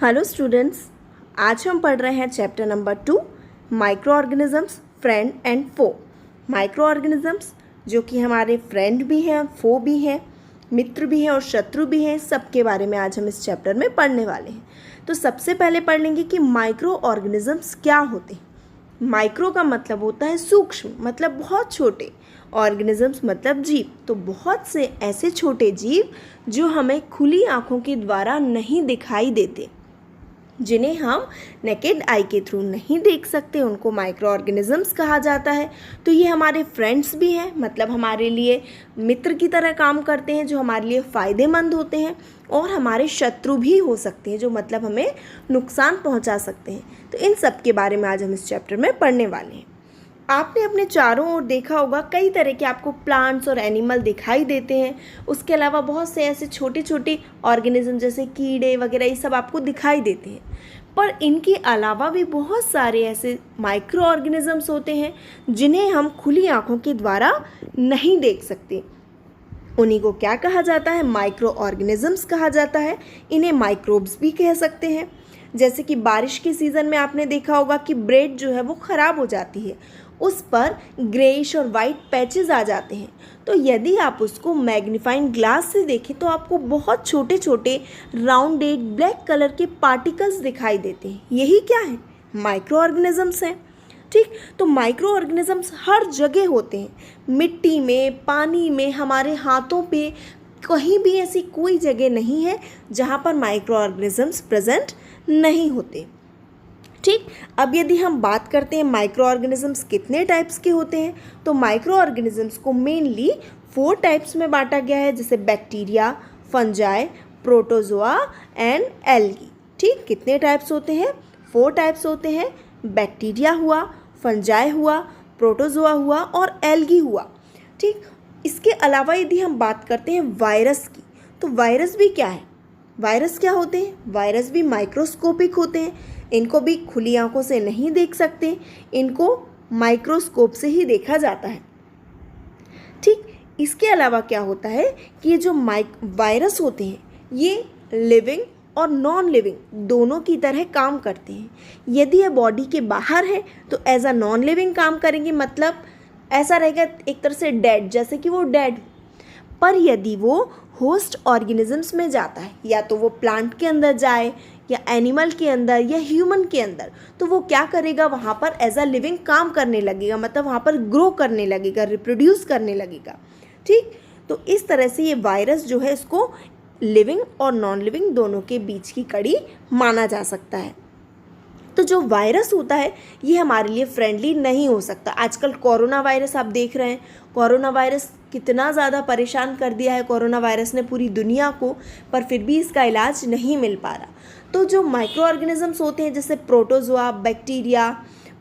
Hello students, आज हम पढ़ रहे हैं chapter number 2 microorganisms friend and foe. Microorganisms जो कि हमारे फ्रेंड भी हैं, फो भी हैं, मित्र भी हैं और शत्रु भी हैं, सबके बारे में आज हम इस चैप्टर में पढ़ने वाले हैं। तो सबसे पहले पढ़ लेंगे कि माइक्रो ऑर्गेनिजम्स क्या होते हैं। माइक्रो का मतलब होता है सूक्ष्म, मतलब बहुत छोटे। ऑर्गेनिजम्स मतलब जीव, तो बहुत से ऐसे छोटे जीव जो हमें खुली आंखों के द्वारा नहीं दिखाई देते, जिन्हें हम नेकेड आई के थ्रू नहीं देख सकते, उनको माइक्रो ऑर्गेनिजम्स कहा जाता है। तो ये हमारे फ्रेंड्स भी हैं, मतलब हमारे लिए मित्र की तरह काम करते हैं, जो हमारे लिए फ़ायदेमंद होते हैं, और हमारे शत्रु भी हो सकते हैं, जो मतलब हमें नुकसान पहुंचा सकते हैं। तो इन सब के बारे में आज हम इस चैप्टर में पढ़ने वाले हैं। आपने अपने चारों ओर देखा होगा, कई तरह के आपको प्लांट्स और एनिमल दिखाई देते हैं। उसके अलावा बहुत से ऐसे छोटे छोटे ऑर्गेनिज्म जैसे कीड़े वगैरह, ये सब आपको दिखाई देते हैं। पर इनके अलावा भी बहुत सारे ऐसे माइक्रो ऑर्गेनिजम्स होते हैं जिन्हें हम खुली आंखों के द्वारा नहीं देख सकते। उन्हीं को क्या कहा जाता है? माइक्रो ऑर्गेनिजम्स कहा जाता है। इन्हें माइक्रोब्स भी कह सकते हैं। जैसे कि बारिश के सीज़न में आपने देखा होगा कि ब्रेड जो है वो ख़राब हो जाती है, उस पर ग्रेइश और वाइट पैचेस आ जाते हैं। तो यदि आप उसको मैग्नीफाइंग ग्लास से देखें तो आपको बहुत छोटे छोटे राउंडेड ब्लैक कलर के पार्टिकल्स दिखाई देते हैं। यही क्या है? माइक्रो ऑर्गेनिजम्स हैं। ठीक, तो माइक्रो ऑर्गेनिजम्स हर जगह होते हैं, मिट्टी में, पानी में, हमारे हाथों पे, कहीं भी ऐसी कोई जगह नहीं है जहाँ पर माइक्रो ऑर्गेनिजम्स प्रेजेंट नहीं होते। ठीक, अब यदि हम बात करते हैं माइक्रो ऑर्गेनिजम्स कितने टाइप्स के होते हैं, तो माइक्रो ऑर्गेनिजम्स को मेनली 4 टाइप्स में बांटा गया है, जैसे bacteria, fungi, protozoa and algae. ठीक, कितने टाइप्स होते हैं? 4 टाइप्स होते हैं। बैक्टीरिया हुआ, फंजाई हुआ, प्रोटोजोआ हुआ और एल्गी हुआ। ठीक, इसके अलावा यदि हम बात करते हैं वायरस की, तो वायरस भी क्या है? वायरस क्या होते हैं? वायरस भी माइक्रोस्कोपिक होते हैं। इनको भी खुली आंखों से नहीं देख सकते, इनको माइक्रोस्कोप से ही देखा जाता है। ठीक, इसके अलावा क्या होता है कि ये जो वायरस होते हैं, ये लिविंग और नॉन लिविंग दोनों की तरह काम करते हैं। यदि ये बॉडी के बाहर है तो एज अ नॉन लिविंग काम करेंगे, मतलब ऐसा रहेगा एक तरह से डेड, जैसे कि वो डेड। पर यदि वो होस्ट ऑर्गेनिजम्स में जाता है, या तो वो प्लांट के अंदर जाए या एनिमल के अंदर या ह्यूमन के अंदर, तो वो क्या करेगा? वहाँ पर एज अ लिविंग काम करने लगेगा, मतलब वहाँ पर ग्रो करने लगेगा, रिप्रोड्यूस करने लगेगा। ठीक, तो इस तरह से ये वायरस जो है, इसको लिविंग और नॉन लिविंग दोनों के बीच की कड़ी माना जा सकता है। तो जो वायरस होता है ये हमारे लिए फ्रेंडली नहीं हो सकता। आजकल कोरोना वायरस आप देख रहे हैं, कोरोना वायरस कितना ज़्यादा परेशान कर दिया है कोरोना वायरस ने पूरी दुनिया को, पर फिर भी इसका इलाज नहीं मिल पा रहा। तो जो माइक्रो ऑर्गेनिजम्स होते हैं जैसे प्रोटोजोआ, बैक्टीरिया,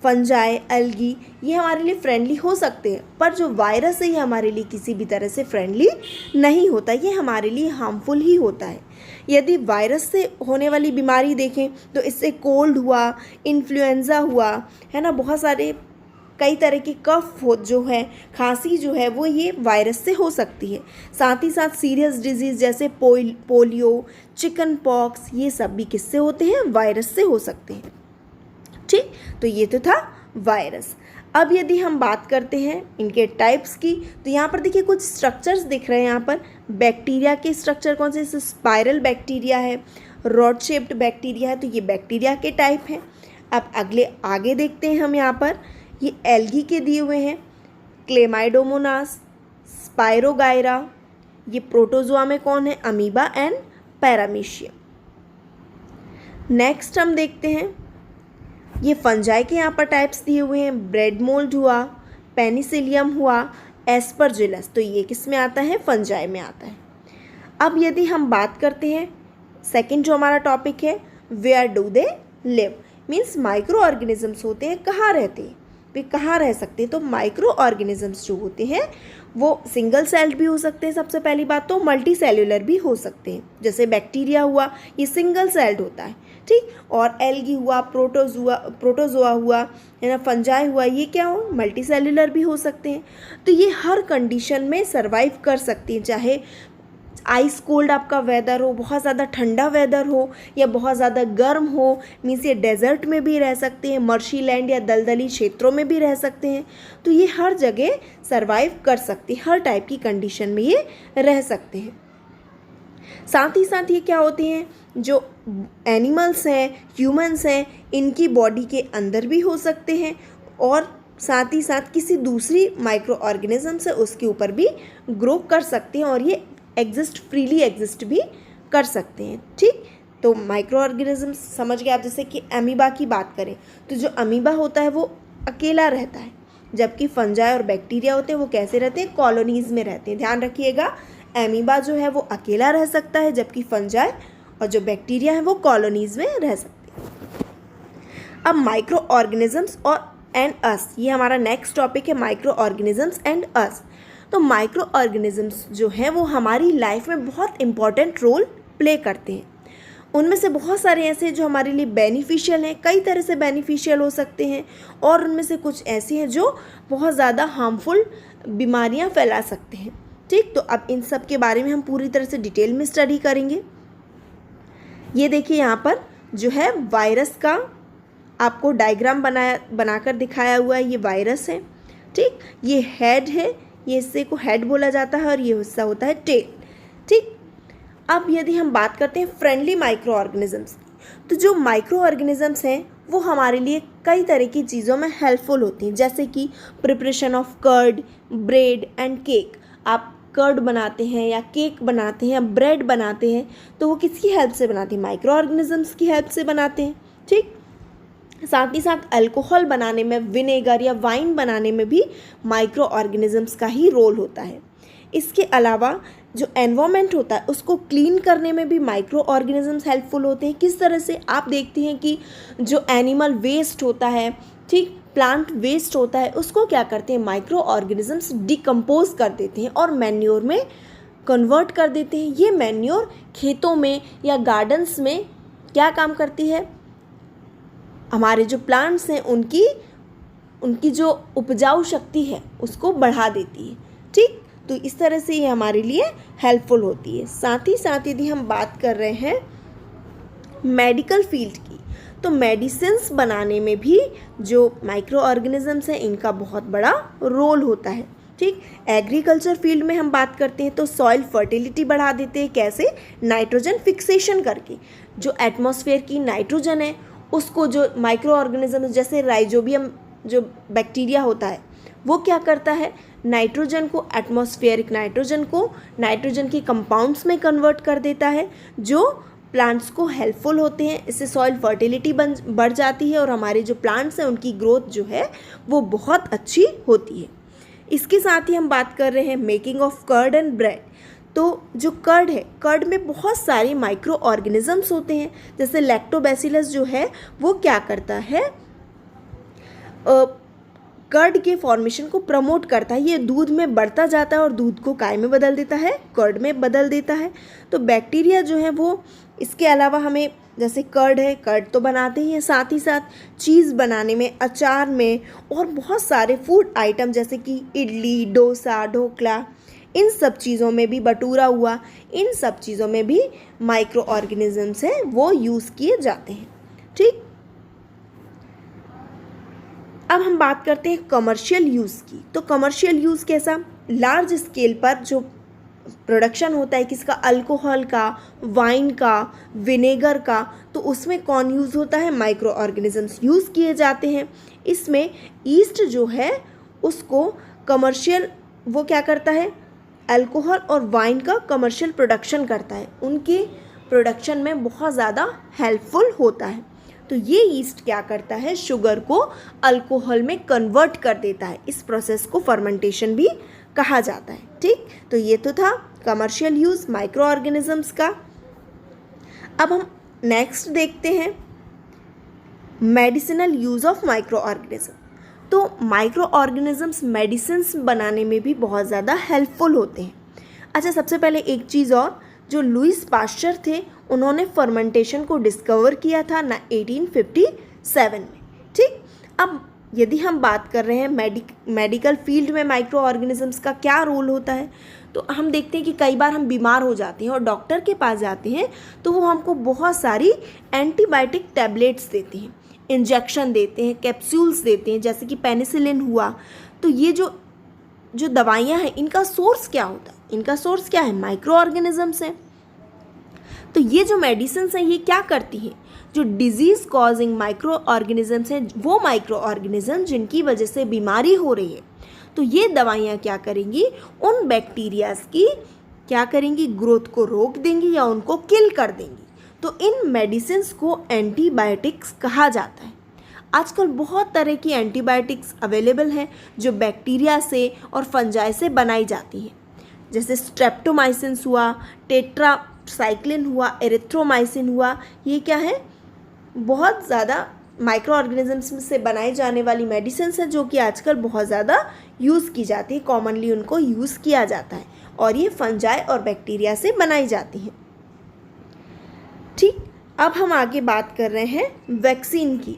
फंजाई, एल्गी, ये हमारे लिए फ्रेंडली हो सकते हैं, पर जो वायरस है ये हमारे लिए किसी भी तरह से फ्रेंडली नहीं होता, ये हमारे लिए हार्मफुल ही होता है। यदि वायरस से होने वाली बीमारी देखें तो इससे कोल्ड हुआ, इन्फ्लुएंज़ा हुआ, है ना, बहुत सारे कई तरह के कफ हो जो है, खांसी जो है, वो ये वायरस से हो सकती है। साथ ही साथ सीरियस डिजीज़ जैसे पोलियो, चिकन पॉक्स, ये सब भी किससे होते हैं? वायरस से हो सकते हैं। ठीक, तो ये तो था वायरस। अब यदि हम बात करते हैं इनके टाइप्स की, तो यहाँ पर देखिए कुछ स्ट्रक्चर्स दिख रहे हैं। यहाँ पर बैक्टीरिया के स्ट्रक्चर कौन से? स्पाइरल बैक्टीरिया है, रॉड शेप्ड बैक्टीरिया है, तो ये बैक्टीरिया के टाइप हैं। अब आगे देखते हैं हम, यहाँ पर ये एल्गी के दिए हुए हैं, क्लेमाइडोमोनास, स्पाइरोगायरा। ये प्रोटोजोआ में कौन है? Amoeba and paramecium. नेक्स्ट हम देखते हैं, ये फंजाई के यहाँ पर टाइप्स दिए हुए हैं, ब्रेड मोल्ड हुआ, पेनिसिलियम हुआ, एस्परजिलस, तो ये किस में आता है? फंजाई में आता है। अब यदि हम बात करते हैं सेकंड जो हमारा टॉपिक है, where do they live, means micro organisms होते हैं कहाँ रहते हैं, वे कहाँ रह सकते हैं। तो माइक्रो ऑर्गेनिजम्स जो होते हैं वो सिंगल सेल्ड भी हो सकते हैं, सबसे पहली बात तो मल्टी सेल्यूलर भी हो सकते हैं, जैसे बैक्टीरिया हुआ, ये सिंगल सेल्ड होता है। ठीक, और एल्गी हुआ, प्रोटोजोआ हुआ, है ना, फंजाई हुआ, ये क्या हो? मल्टी सेल्यूलर भी हो सकते हैं। तो ये हर कंडीशन में सर्वाइव कर सकती हैं, चाहे आइस कोल्ड आपका वेदर हो, बहुत ज़्यादा ठंडा वेदर हो या बहुत ज़्यादा गर्म हो, मीन्स ये डेजर्ट में भी रह सकते हैं, मर्शी लैंड या दलदली क्षेत्रों में भी रह सकते हैं। तो ये हर जगह सर्वाइव कर सकते हैं, हर टाइप की कंडीशन में ये रह सकते हैं। साथ ही साथ ये क्या होते हैं, जो एनिमल्स हैं, ह्यूमंस हैं, इनकी बॉडी के अंदर भी हो सकते हैं और साथ ही साथ किसी दूसरी माइक्रो ऑर्गेनिज्म से उसके ऊपर भी ग्रो कर सकते हैं और ये फ्रीली एग्जिस्ट भी कर सकते हैं। ठीक, तो माइक्रो ऑर्गेनिज्म समझ गए आप। जैसे कि अमीबा की बात करें तो जो अमीबा होता है वो अकेला रहता है, जबकि फंजाई और बैक्टीरिया होते हैं वो कैसे रहते हैं, कॉलोनीज़ में रहते हैं। ध्यान रखिएगा, अमीबा जो है वो अकेला रह सकता है, जबकि फंजाई और जो बैक्टीरिया है वो कॉलोनीज़ में रह सकते हैं। अब माइक्रो ऑर्गेनिजम्स और एंड अस, ये हमारा नेक्स्ट टॉपिक है, माइक्रो ऑर्गेनिजम्स एंड अस। तो माइक्रो ऑर्गेनिजम्स जो हैं वो हमारी लाइफ में बहुत इंपॉर्टेंट रोल प्ले करते हैं। उनमें से बहुत सारे ऐसे हैं जो हमारे लिए बेनिफिशियल हैं, कई तरह से बेनिफिशियल हो सकते हैं, और उनमें से कुछ ऐसे हैं जो बहुत ज़्यादा हार्मफुल बीमारियां फैला सकते हैं। ठीक, तो अब इन सब के बारे में हम पूरी तरह से डिटेल में स्टडी करेंगे। ये देखिए यहाँ पर जो है वायरस का आपको डायग्राम बनाकर दिखाया हुआ है। ये वायरस है, ठीक, ये हेड है, ये हिस्से को हेड बोला जाता है और ये हिस्सा होता है टेल। ठीक, अब यदि हम बात करते हैं फ्रेंडली माइक्रो ऑर्गेनिजम्स की, तो जो माइक्रो ऑर्गेनिजम्स हैं वो हमारे लिए कई तरह की चीज़ों में हेल्पफुल होती हैं, जैसे कि preparation of curd, bread and cake. आप कर्ड बनाते हैं या केक बनाते हैं या ब्रेड बनाते हैं तो वो किसकी हेल्प से बनाते हैं, माइक्रो ऑर्गेनिजम्स की हेल्प से बनाते हैं। ठीक, साथ ही साथ अल्कोहल बनाने में, विनेगर या वाइन बनाने में भी माइक्रो ऑर्गेनिजम्स का ही रोल होता है। इसके अलावा जो एनवायरनमेंट होता है उसको क्लीन करने में भी माइक्रो ऑर्गेनिजम्स हेल्पफुल होते हैं। किस तरह से, आप देखते हैं कि जो एनिमल वेस्ट होता है, ठीक, प्लांट वेस्ट होता है, उसको क्या करते हैं माइक्रो ऑर्गेनिजम्स डिकम्पोज कर देते हैं और मैन्योर में कन्वर्ट कर देते हैं। ये मैन्योर खेतों में या गार्डन्स में क्या काम करती है, हमारे जो प्लांट्स हैं उनकी जो उपजाऊ शक्ति है उसको बढ़ा देती है। ठीक, तो इस तरह से ये हमारे लिए हेल्पफुल होती है। साथ ही साथ यदि हम बात कर रहे हैं मेडिकल फील्ड की, तो मेडिसिन्स बनाने में भी जो माइक्रो ऑर्गेनिजम्स हैं इनका बहुत बड़ा रोल होता है। ठीक, एग्रीकल्चर फील्ड में हम बात करते हैं तो सॉइल फर्टिलिटी बढ़ा देते हैं। कैसे, नाइट्रोजन फिक्सेशन करके। जो एटमॉस्फेयर की नाइट्रोजन है उसको जो माइक्रो ऑर्गेनिज्म जैसे राइजोबियम जो बैक्टीरिया होता है वो क्या करता है, नाइट्रोजन को, एटमॉस्फेरिक नाइट्रोजन को नाइट्रोजन के कंपाउंड्स में कन्वर्ट कर देता है जो प्लांट्स को हेल्पफुल होते हैं। इससे सॉइल फर्टिलिटी बढ़ जाती है और हमारे जो प्लांट्स हैं उनकी ग्रोथ जो है वो बहुत अच्छी होती है। इसके साथ ही हम बात कर रहे हैं making of curd and bread. तो जो कर्ड है, कर्ड में बहुत सारे माइक्रो ऑर्गेनिजम्स होते हैं। जैसे लैक्टोबैसिलस जो है वो क्या करता है, कर्ड के फॉर्मेशन को प्रमोट करता है। ये दूध में बढ़ता जाता है और दूध को काय में बदल देता है, कर्ड में बदल देता है। तो बैक्टीरिया जो है वो, इसके अलावा हमें जैसे कर्ड है, कर्ड तो बनाते ही हैं, साथ ही साथ चीज़ बनाने में, अचार में और बहुत सारे फूड आइटम जैसे कि इडली, डोसा, ढोकला, इन सब चीज़ों में भी, बटूरा हुआ, इन सब चीज़ों में भी माइक्रो ऑर्गेनिजम्स हैं वो यूज़ किए जाते हैं। ठीक, अब हम बात करते हैं कमर्शियल यूज़ की। तो कमर्शियल यूज़ कैसा, लार्ज स्केल पर जो प्रोडक्शन होता है किसका, अल्कोहल का, वाइन का, विनेगर का, तो उसमें कौन यूज़ होता है, माइक्रो ऑर्गेनिजम्स यूज़ किए जाते हैं। इसमें ईस्ट जो है उसको कमर्शियल, वो क्या करता है, अल्कोहल और वाइन का कमर्शियल प्रोडक्शन करता है, उनके प्रोडक्शन में बहुत ज़्यादा हेल्पफुल होता है। तो ये ईस्ट क्या करता है, शुगर को अल्कोहल में कन्वर्ट कर देता है। इस प्रोसेस को फर्मेंटेशन भी कहा जाता है। ठीक, तो ये तो था कमर्शियल यूज़ माइक्रो ऑर्गेनिजम्स का। अब हम नेक्स्ट देखते हैं medicinal use of micro organism. तो माइक्रो ऑर्गेनिजम्स मेडिसिन्स बनाने में भी बहुत ज़्यादा हेल्पफुल होते हैं। अच्छा, सबसे पहले एक चीज़ और, जो लुईस पास्चर थे उन्होंने फर्मेंटेशन को डिस्कवर किया था 1857 में। ठीक, अब यदि हम बात कर रहे हैं मेडिकल फील्ड में माइक्रो ऑर्गेनिजम्स का क्या रोल होता है, तो हम देखते हैं कि कई बार हम बीमार हो जाते हैं और डॉक्टर के पास जाते हैं तो वो हमको बहुत सारी एंटीबायोटिक टैबलेट्स देते हैं, इंजेक्शन देते हैं, कैप्सूल्स देते हैं, जैसे कि पेनिसिलिन हुआ। तो ये जो दवाइयाँ हैं इनका सोर्स क्या होता है? इनका सोर्स क्या है? माइक्रो ऑर्गेनिजम्स हैं। तो ये जो मेडिसिन्स हैं ये क्या करती हैं? जो डिजीज़ कॉजिंग माइक्रो ऑर्गेनिजम्स हैं, वो माइक्रो ऑर्गेनिज्म जिनकी वजह से बीमारी हो रही है, तो ये दवाइयाँ क्या करेंगी? उन बैक्टीरियाज की क्या करेंगी? ग्रोथ को रोक देंगी या उनको किल कर देंगी। तो इन मेडिसिन्स को एंटीबायोटिक्स कहा जाता है। आजकल बहुत तरह की एंटीबायोटिक्स अवेलेबल हैं जो बैक्टीरिया से और फंजाई से बनाई जाती हैं, जैसे स्ट्रेप्टोमाइसिन हुआ, टेट्रासाइक्लिन हुआ, एरिथ्रोमाइसिन हुआ। ये क्या है? बहुत ज़्यादा माइक्रो ऑर्गेनिजम्स से बनाई जाने वाली मेडिसिन्स हैं जो कि आजकल बहुत ज़्यादा यूज़ की जाती है, कॉमनली उनको यूज़ किया जाता है, और ये फंजाई और बैक्टीरिया से बनाई जाती हैं। ठीक, अब हम आगे बात कर रहे हैं वैक्सीन की।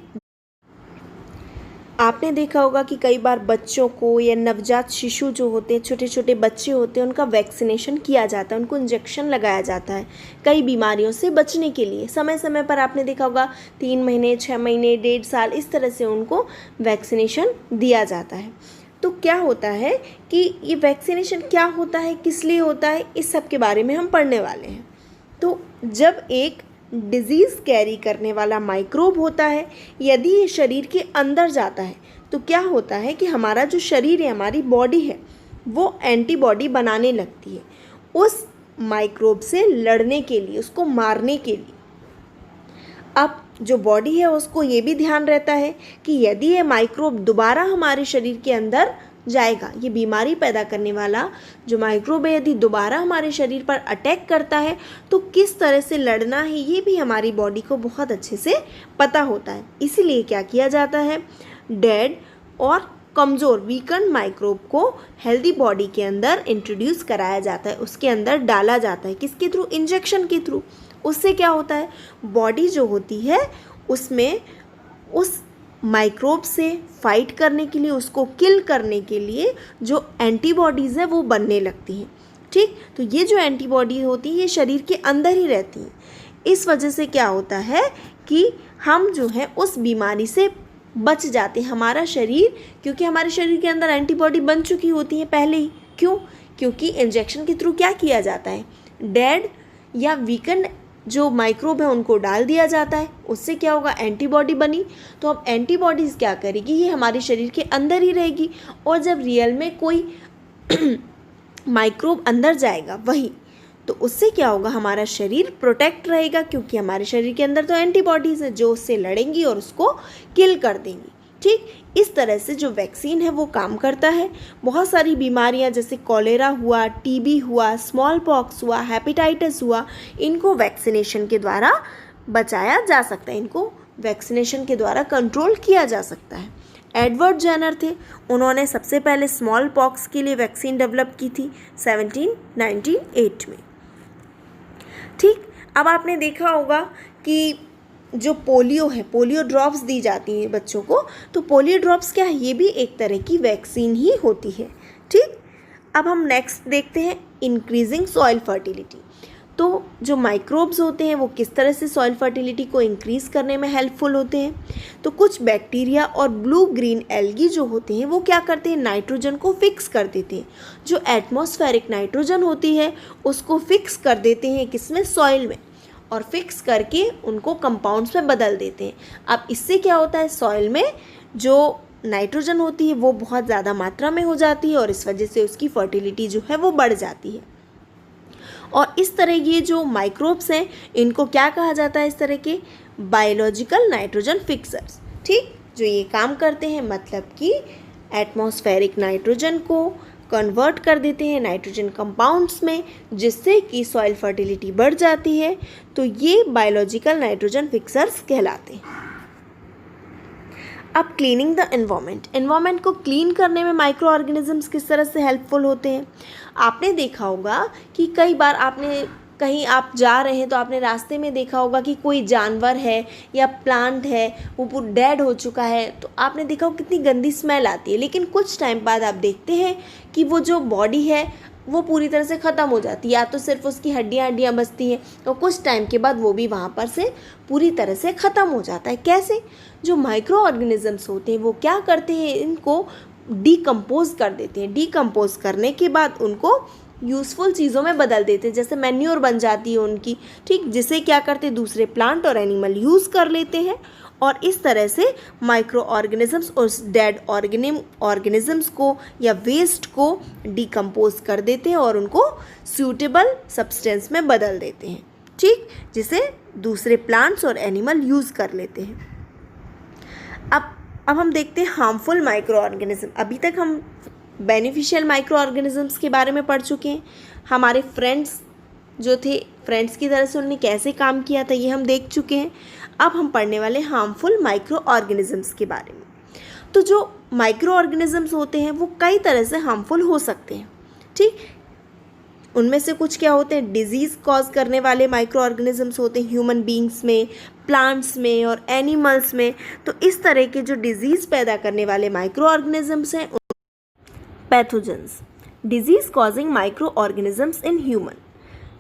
आपने देखा होगा कि कई बार बच्चों को या नवजात शिशु जो होते हैं, छोटे छोटे बच्चे होते हैं, उनका वैक्सीनेशन किया जाता है, उनको इंजेक्शन लगाया जाता है कई बीमारियों से बचने के लिए। समय समय पर आपने देखा होगा 3 महीने, 6 महीने, 1.5 साल, इस तरह से उनको वैक्सीनेशन दिया जाता है। तो क्या होता है कि ये वैक्सीनेशन क्या होता है, किस लिए होता है, इस सब के बारे में हम पढ़ने वाले हैं। तो जब एक डिजीज़ कैरी करने वाला माइक्रोब होता है, यदि ये शरीर के अंदर जाता है तो क्या होता है कि हमारा जो शरीर है, हमारी बॉडी है, वो एंटीबॉडी बनाने लगती है उस माइक्रोब से लड़ने के लिए, उसको मारने के लिए। अब जो बॉडी है उसको ये भी ध्यान रहता है कि यदि ये माइक्रोब दोबारा हमारे शरीर के अंदर जाएगा, ये बीमारी पैदा करने वाला जो माइक्रोब है यदि दोबारा हमारे शरीर पर अटैक करता है तो किस तरह से लड़ना है, ये भी हमारी बॉडी को बहुत अच्छे से पता होता है। इसीलिए क्या किया जाता है? डेड और कमज़ोर वीकन माइक्रोब को हेल्दी बॉडी के अंदर इंट्रोड्यूस कराया जाता है, उसके अंदर डाला जाता है। किसके थ्रू? इंजेक्शन के थ्रू। उससे क्या होता है? बॉडी जो होती है उसमें उस माइक्रोब से फाइट करने के लिए, उसको किल करने के लिए जो एंटीबॉडीज़ है वो बनने लगती हैं। ठीक, तो ये जो एंटीबॉडी होती है ये शरीर के अंदर ही रहती हैं। इस वजह से क्या होता है कि हम जो है उस बीमारी से बच जाते हैं। हमारा शरीर, क्योंकि हमारे शरीर के अंदर एंटीबॉडी बन चुकी होती है पहले ही। क्यों? क्योंकि इंजेक्शन के थ्रू क्या किया जाता है? डेड या वीकन जो माइक्रोब है उनको डाल दिया जाता है, उससे क्या होगा? एंटीबॉडी बनी। तो अब एंटीबॉडीज़ क्या करेगी? ये हमारे शरीर के अंदर ही रहेगी, और जब रियल में कोई माइक्रोब अंदर जाएगा वही, तो उससे क्या होगा? हमारा शरीर प्रोटेक्ट रहेगा, क्योंकि हमारे शरीर के अंदर तो एंटीबॉडीज़ है जो उससे लड़ेंगी और उसको किल कर देंगी। ठीक, इस तरह से जो वैक्सीन है वो काम करता है। बहुत सारी बीमारियां जैसे कॉलेरा हुआ, टीबी हुआ, स्मॉल पॉक्स हुआ, हेपेटाइटिस हुआ, इनको वैक्सीनेशन के द्वारा बचाया जा सकता है, इनको वैक्सीनेशन के द्वारा कंट्रोल किया जा सकता है। एडवर्ड जेनर थे, उन्होंने सबसे पहले स्मॉल पॉक्स के लिए वैक्सीन डेवलप की थी 1798 में। ठीक, अब आपने देखा होगा कि जो पोलियो है, पोलियो ड्रॉप्स दी जाती हैं बच्चों को, तो पोलियो ड्रॉप्स क्या है? ये भी एक तरह की वैक्सीन ही होती है। ठीक, अब हम नेक्स्ट देखते हैं इंक्रीजिंग सॉइल फर्टिलिटी। तो जो माइक्रोब्स होते हैं वो किस तरह से सॉइल फर्टिलिटी को इंक्रीज़ करने में हेल्पफुल होते हैं? तो कुछ बैक्टीरिया और ब्लू ग्रीन एल्गी जो होते हैं वो क्या करते हैं? नाइट्रोजन को फिक्स कर देते हैं। जो एटमॉस्फेरिक नाइट्रोजन होती है उसको फिक्स कर देते हैं किसमें? सॉइल में, और फिक्स करके उनको कंपाउंड्स में बदल देते हैं। अब इससे क्या होता है? सॉइल में जो नाइट्रोजन होती है वो बहुत ज़्यादा मात्रा में हो जाती है और इस वजह से उसकी फर्टिलिटी जो है वो बढ़ जाती है। और इस तरह ये जो माइक्रोब्स हैं इनको क्या कहा जाता है? इस तरह के बायोलॉजिकल नाइट्रोजन फिक्सर्स। ठीक, जो ये काम करते हैं, मतलब कि एटमॉस्फेरिक नाइट्रोजन को कन्वर्ट कर देते हैं नाइट्रोजन कंपाउंड्स में, जिससे कि सॉइल फर्टिलिटी बढ़ जाती है। तो ये बायोलॉजिकल नाइट्रोजन फिक्सर्स कहलाते हैं। अब क्लीनिंग द एनवायरनमेंट को क्लीन करने में माइक्रो ऑर्गेनिजम्स किस तरह से हेल्पफुल होते हैं? आपने देखा होगा कि कई बार आपने कहीं आप जा रहे हैं तो आपने रास्ते में देखा होगा कि कोई जानवर है या प्लांट है वो पूरा डेड हो चुका है, तो आपने देखा हो कितनी गंदी स्मेल आती है। लेकिन कुछ टाइम बाद आप देखते हैं कि वो जो बॉडी है वो पूरी तरह से ख़त्म हो जाती है, या तो सिर्फ उसकी हड्डियाँ बचती हैं और कुछ टाइम के बाद वो भी वहाँ पर से पूरी तरह से ख़त्म हो जाता है। कैसे? जो माइक्रो ऑर्गेनिजम्स होते हैं वो क्या करते हैं, इनको डीकम्पोज कर देते हैं। डीकम्पोज करने के बाद उनको यूज़फुल चीज़ों में बदल देते हैं, जैसे मैन्योर बन जाती है उनकी, ठीक, जिसे क्या करते हैं दूसरे प्लांट और एनिमल यूज़ कर लेते हैं। और इस तरह से माइक्रो ऑर्गेनिजम्स उस डेड ऑर्गेनिजम्स को या वेस्ट को डीकम्पोज कर देते हैं और उनको सूटेबल सब्सटेंस में बदल देते हैं, ठीक, जिसे दूसरे प्लांट्स और एनिमल यूज़ कर लेते हैं। अब हम देखते हैं हार्मफुल माइक्रो ऑर्गेनिज्म। अभी तक हम बेनिफिशियल माइक्रो ऑर्गेनिजम्स के बारे में पढ़ चुके हैं। हमारे फ्रेंड्स जो थे, फ्रेंड्स की तरह से उन्होंने कैसे काम किया था ये हम देख चुके हैं। अब हम पढ़ने वाले हार्मफुल माइक्रो ऑर्गेनिजम्स के बारे में। तो जो माइक्रो ऑर्गेनिजम्स होते हैं वो कई तरह से हार्मफुल हो सकते हैं, ठीक। उनमें से कुछ क्या होते हैं, डिजीज़ कॉज करने वाले माइक्रो ऑर्गेनिजम्स होते हैं ह्यूमन बींग्स में, प्लांट्स में और एनिमल्स में। तो इस तरह के जो डिजीज़ पैदा करने वाले माइक्रो ऑर्गेनिजम्स हैं, pathogens, disease causing micro organisms in human.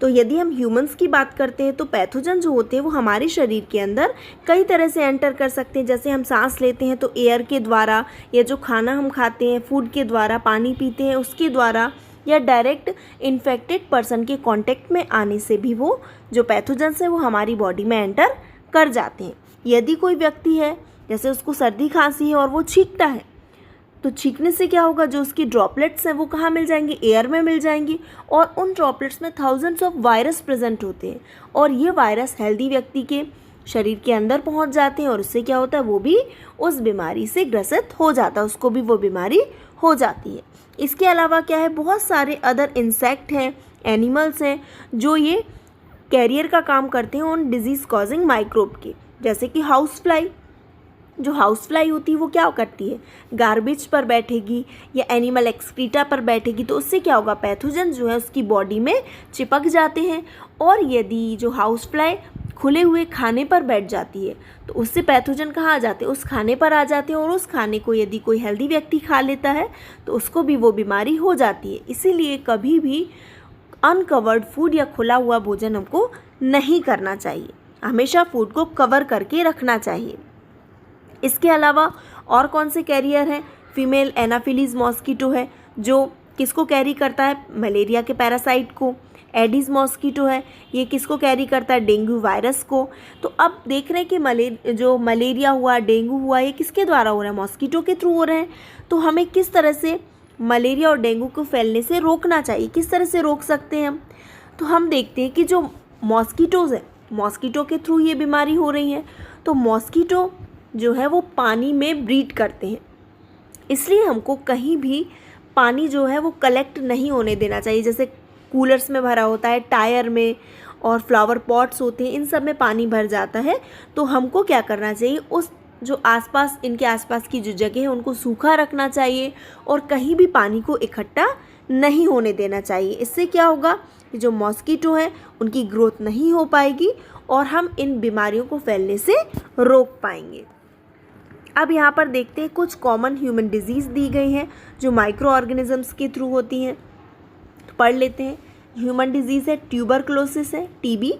तो यदि हम ह्यूमंस की बात करते हैं तो पैथोजन जो होते हैं वो हमारे शरीर के अंदर कई तरह से एंटर कर सकते हैं। जैसे हम सांस लेते हैं तो एयर के द्वारा, या जो खाना हम खाते हैं फूड के द्वारा, पानी पीते हैं उसके द्वारा, या डायरेक्ट इन्फेक्टेड पर्सन के कांटेक्ट में आने से भी वो जो पैथोजेंस है वो हमारी बॉडी में एंटर कर जाते हैं। यदि कोई व्यक्ति है, जैसे उसको सर्दी खांसी है और वो छींकता है, तो छींकने से क्या होगा, जो उसकी ड्रॉपलेट्स हैं वो कहाँ मिल जाएंगी, एयर में मिल जाएंगी, और उन ड्रॉपलेट्स में थाउजेंड्स ऑफ वायरस प्रेजेंट होते हैं, और ये वायरस हेल्दी व्यक्ति के शरीर के अंदर पहुंच जाते हैं, और उससे क्या होता है, वो भी उस बीमारी से ग्रसित हो जाता है, उसको भी वो बीमारी हो जाती है। इसके अलावा क्या है, बहुत सारे अदर इंसेक्ट हैं, एनिमल्स हैं, जो ये कैरियर का काम करते हैं उन डिजीज़ कॉजिंग माइक्रोब के। जैसे कि हाउस फ्लाई, जो हाउस फ्लाई होती है वो क्या करती है, गार्बेज पर बैठेगी या एनिमल एक्सक्रीटा पर बैठेगी, तो उससे क्या होगा, पैथोजन जो है उसकी बॉडी में चिपक जाते हैं। और यदि जो हाउस फ्लाई खुले हुए खाने पर बैठ जाती है तो उससे पैथोजन कहाँ आ जाते हैं, उस खाने पर आ जाते हैं, और उस खाने को यदि कोई हेल्दी व्यक्ति खा लेता है तो उसको भी वो बीमारी हो जाती है। इसीलिए कभी भी अनकवर्ड फूड या खुला हुआ भोजन हमको नहीं करना चाहिए, हमेशा फूड को कवर करके रखना चाहिए। इसके अलावा और कौन से कैरियर हैं, फीमेल एनाफिलीज मॉस्किटो है जो किसको कैरी करता है, मलेरिया के पैरासाइट को। एडिस मॉस्किटो है, ये किसको कैरी करता है, डेंगू वायरस को। तो अब देख रहे हैं कि जो मलेरिया हुआ, डेंगू हुआ, ये किसके द्वारा हो रहा है, मॉस्किटो के थ्रू हो रहे हैं। तो हमें किस तरह से मलेरिया और डेंगू को फैलने से रोकना चाहिए, किस तरह से रोक सकते हैं हम। तो हम देखते हैं कि जो मॉस्किटोज़ है, मॉस्किटो के थ्रू ये बीमारी हो रही है। तो मॉस्किटो जो है वो पानी में ब्रीड करते हैं, इसलिए हमको कहीं भी पानी जो है वो कलेक्ट नहीं होने देना चाहिए। जैसे कूलर्स में भरा होता है, टायर में, और फ्लावर पॉट्स होते हैं, इन सब में पानी भर जाता है। तो हमको क्या करना चाहिए, उस जो आसपास, इनके आसपास की जो जगह है उनको सूखा रखना चाहिए, और कहीं भी पानी को इकट्ठा नहीं होने देना चाहिए। इससे क्या होगा कि जो मॉस्किटो है उनकी ग्रोथ नहीं हो पाएगी और हम इन बीमारियों को फैलने से रोक पाएंगे। अब यहाँ पर देखते हैं कुछ कॉमन ह्यूमन डिजीज़ दी गई हैं जो माइक्रो ऑर्गेनिजम्स के थ्रू होती हैं, तो पढ़ लेते हैं। ह्यूमन डिजीज़ है ट्यूबरक्लोसिस है, टीबी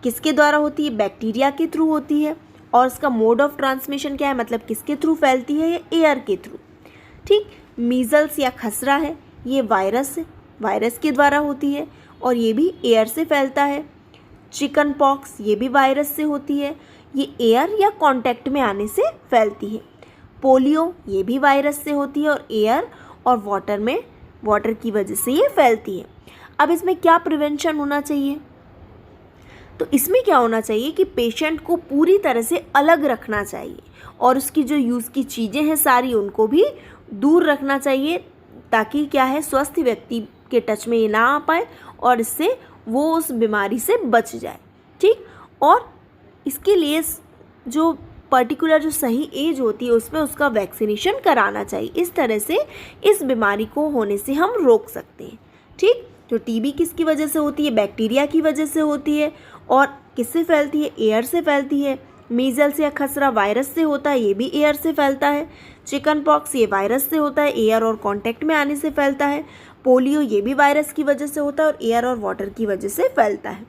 किसके द्वारा होती है, बैक्टीरिया के थ्रू होती है, और इसका मोड ऑफ ट्रांसमिशन क्या है, मतलब किसके थ्रू फैलती है, ये एयर के थ्रू, ठीक। मीजल्स या खसरा है, ये वायरस है, वायरस के द्वारा होती है और ये भी एयर से फैलता है। चिकन पॉक्स, ये भी वायरस से होती है, ये एयर या कांटेक्ट में आने से फैलती है। पोलियो, ये भी वायरस से होती है और एयर और वाटर की वजह से ये फैलती है। अब इसमें क्या प्रिवेंशन होना चाहिए, तो इसमें क्या होना चाहिए कि पेशेंट को पूरी तरह से अलग रखना चाहिए और उसकी जो यूज़ की चीज़ें हैं सारी उनको भी दूर रखना चाहिए, ताकि क्या है, स्वस्थ व्यक्ति के टच में ये ना आ पाए और इससे वो उस बीमारी से बच जाए, ठीक। और इसके लिए जो पर्टिकुलर जो सही एज होती है उसमें उसका वैक्सीनेशन कराना चाहिए। इस तरह से इस बीमारी को होने से हम रोक सकते हैं, ठीक। तो टीबी किसकी वजह से होती है, बैक्टीरिया की वजह से होती है, और किससे फैलती है, एयर से फैलती है। मीजल्स या खसरा वायरस से होता है, ये भी एयर से फैलता है। चिकन पॉक्स ये वायरस से होता है, एयर और कांटेक्ट में आने से फैलता है। पोलियो ये भी वायरस की वजह से होता है और एयर और वाटर की वजह से फैलता है।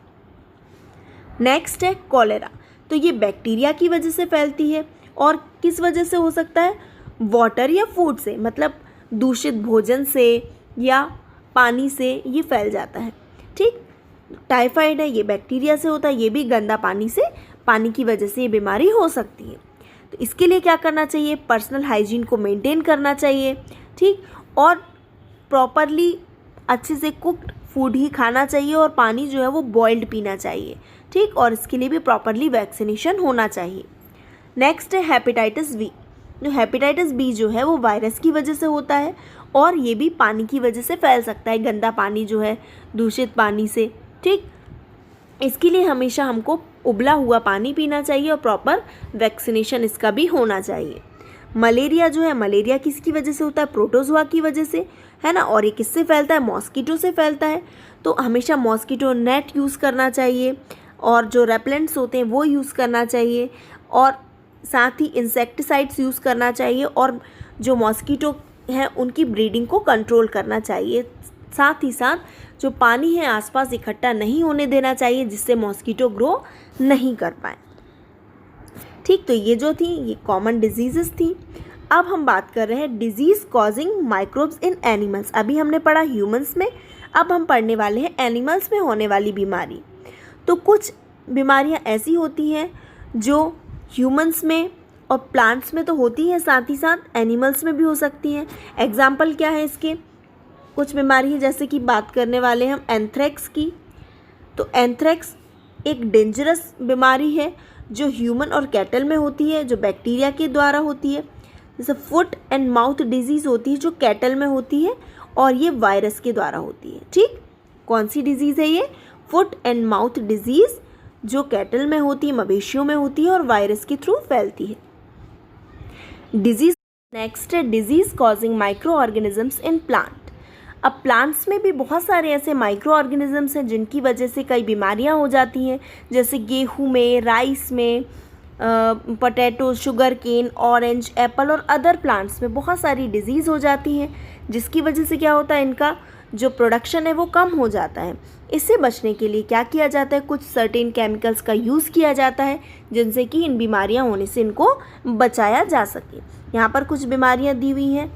नेक्स्ट है कॉलेरा, तो ये बैक्टीरिया की वजह से फैलती है और किस वजह से हो सकता है, वाटर या फूड से, मतलब दूषित भोजन से या पानी से ये फैल जाता है। ठीक, टाइफाइड है, ये बैक्टीरिया से होता है, ये भी गंदा पानी से, पानी की वजह से ये बीमारी हो सकती है। तो इसके लिए क्या करना चाहिए, पर्सनल हाइजीन को मेंटेन करना चाहिए। ठीक, और प्रॉपरली अच्छे से कुक्ड फूड ही खाना चाहिए और पानी जो है वो बॉइल्ड पीना चाहिए। ठीक, और इसके लिए भी प्रॉपरली वैक्सीनेशन होना चाहिए। नेक्स्ट है हेपेटाइटिस बी। जो हेपेटाइटिस बी जो है वो वायरस की वजह से होता है और ये भी पानी की वजह से फैल सकता है, गंदा पानी जो है, दूषित पानी से। ठीक, इसके लिए हमेशा हमको उबला हुआ पानी पीना चाहिए और प्रॉपर वैक्सीनेशन इसका भी होना चाहिए। मलेरिया जो है, मलेरिया किसकी वजह से होता है, प्रोटोजोआ की वजह से, है ना, और ये किससे फैलता है, मॉस्किटो से फैलता है। तो हमेशा मॉस्किटो नेट यूज़ करना चाहिए और जो रेपेलेंट्स होते हैं वो यूज़ करना चाहिए और साथ ही इंसेक्टिसाइड्स यूज़ करना चाहिए और जो मॉस्किटो हैं उनकी ब्रीडिंग को कंट्रोल करना चाहिए। साथ ही साथ जो पानी है आसपास इकट्ठा नहीं होने देना चाहिए जिससे मॉस्किटो ग्रो नहीं कर पाए। ठीक, तो ये जो थी ये कॉमन डिजीज़ेस थी। अब हम बात कर रहे हैं disease causing microbes in animals. अभी हमने पढ़ा ह्यूमंस में, अब हम पढ़ने वाले हैं एनिमल्स में होने वाली बीमारी। तो कुछ बीमारियां ऐसी होती हैं जो ह्यूमंस में और प्लांट्स में तो होती हैं, साथ ही साथ एनिमल्स में भी हो सकती हैं। एग्जाम्पल क्या है इसके, कुछ बीमारी जैसे कि बात करने वाले हैं हम एंथ्रेक्स की। तो एंथ्रेक्स एक डेंजरस बीमारी है जो ह्यूमन और कैटल में होती है, जो बैक्टीरिया के द्वारा होती है। जैसे फुट एंड माउथ डिजीज़ होती है जो कैटल में होती है और ये वायरस के द्वारा होती है। ठीक, कौन सी डिजीज़ है ये, फुट एंड माउथ डिजीज़, जो कैटल में होती है, मवेशियों में होती है और वायरस के थ्रू फैलती है। डिजीज़ नेक्स्ट है disease causing micro organisms in plant. अब प्लांट्स में भी बहुत सारे ऐसे माइक्रो ऑर्गेनिजम्स हैं जिनकी वजह से कई बीमारियां हो जाती हैं, जैसे गेहूं में, राइस में, potato, sugar cane, orange, apple और अदर प्लांट्स में बहुत सारी डिजीज़ हो जाती हैं जिसकी वजह से क्या होता है, इनका जो प्रोडक्शन है वो कम हो जाता है। इससे बचने के लिए क्या किया जाता है, कुछ सर्टेन केमिकल्स का यूज़ किया जाता है जिनसे कि इन बीमारियां होने से इनको बचाया जा सके। यहाँ पर कुछ बीमारियां दी हुई हैं,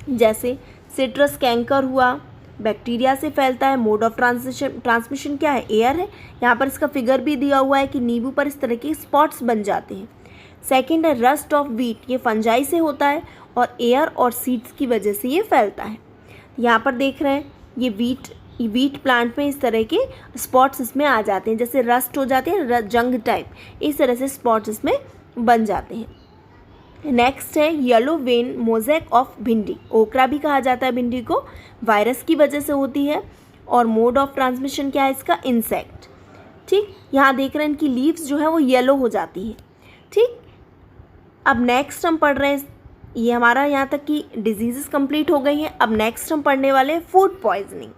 जैसे सिट्रस कैंकर हुआ, बैक्टीरिया से फैलता है। मोड ऑफ ट्रांसमिशन क्या है, एयर है। यहाँ पर इसका फिगर भी दिया हुआ है कि नींबू पर इस तरह के स्पॉट्स बन जाते हैं। सेकेंड है रस्ट ऑफ व्हीट, ये फंजाई से होता है और एयर और सीड्स की वजह से ये फैलता है। यहाँ पर देख रहे हैं ये वीट प्लांट में इस तरह के स्पॉट्स इसमें आ जाते हैं, जैसे रस्ट हो जाते हैं, जंग टाइप, इस तरह से स्पॉट्स इसमें बन जाते हैं। नेक्स्ट है येलो वेन मोज़ेक ऑफ भिंडी, ओकरा भी कहा जाता है भिंडी को, वायरस की वजह से होती है और मोड ऑफ ट्रांसमिशन क्या है इसका, इंसेक्ट। ठीक, यहाँ देख रहे हैं इनकी लीव्स जो है वो येलो हो जाती है। ठीक, अब नेक्स्ट हम पढ़ रहे हैं, ये हमारा यहाँ तक की डिजीज़ कंप्लीट हो गई हैं। अब नेक्स्ट हम पढ़ने वाले हैं फूड पॉइजनिंग।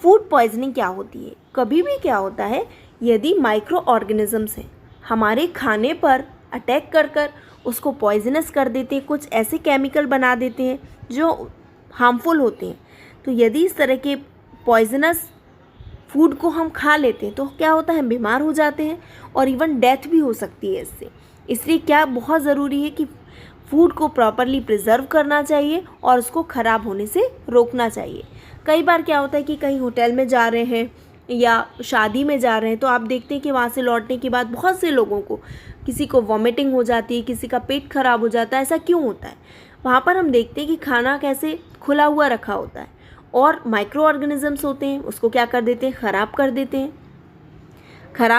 फूड पॉइजनिंग क्या होती है, कभी भी क्या होता है, यदि माइक्रो ऑर्गेनिजम्स हैं हमारे खाने पर अटैक कर उसको पॉइजनस कर देते हैं, कुछ ऐसे केमिकल बना देते हैं जो हार्मफुल होते हैं। तो यदि इस तरह के पॉइजनस फूड को हम खा लेते हैं तो क्या होता है, हम बीमार हो जाते हैं और इवन डेथ भी हो सकती है इससे। इसलिए क्या बहुत ज़रूरी है कि फूड को प्रॉपरली प्रिजर्व करना चाहिए और उसको ख़राब होने से रोकना चाहिए। कई बार क्या होता है कि कहीं होटल में जा रहे हैं या शादी में जा रहे हैं तो आप देखते हैं कि वहाँ से लौटने के बाद बहुत से लोगों को, किसी को वॉमिटिंग हो जाती है, किसी का पेट खराब हो जाता है। ऐसा क्यों होता है, वहाँ पर हम देखते हैं कि खाना कैसे खुला हुआ रखा होता है और माइक्रो ऑर्गेनिजम्स होते हैं उसको क्या कर देते हैं, ख़राब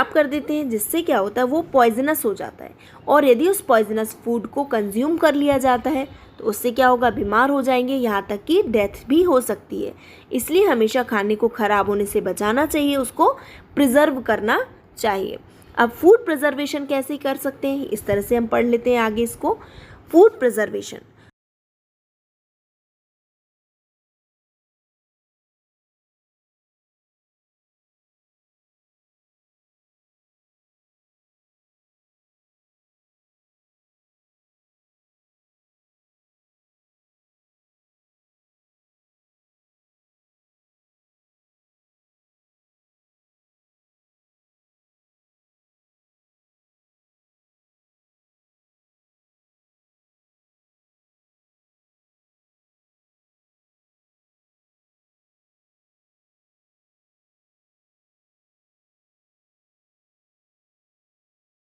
कर देते हैं जिससे क्या होता है वो पॉइजनस हो जाता है। और यदि उस पॉइजनस फूड को कंज्यूम कर लिया जाता है तो उससे क्या होगा, बीमार हो जाएंगे, यहाँ तक कि डेथ भी हो सकती है। इसलिए हमेशा खाने को ख़राब होने से बचाना चाहिए, उसको प्रिजर्व करना चाहिए। अब फूड प्रिजर्वेशन कैसे कर सकते हैं, इस तरह से हम पढ़ लेते हैं आगे इसको। Food preservation,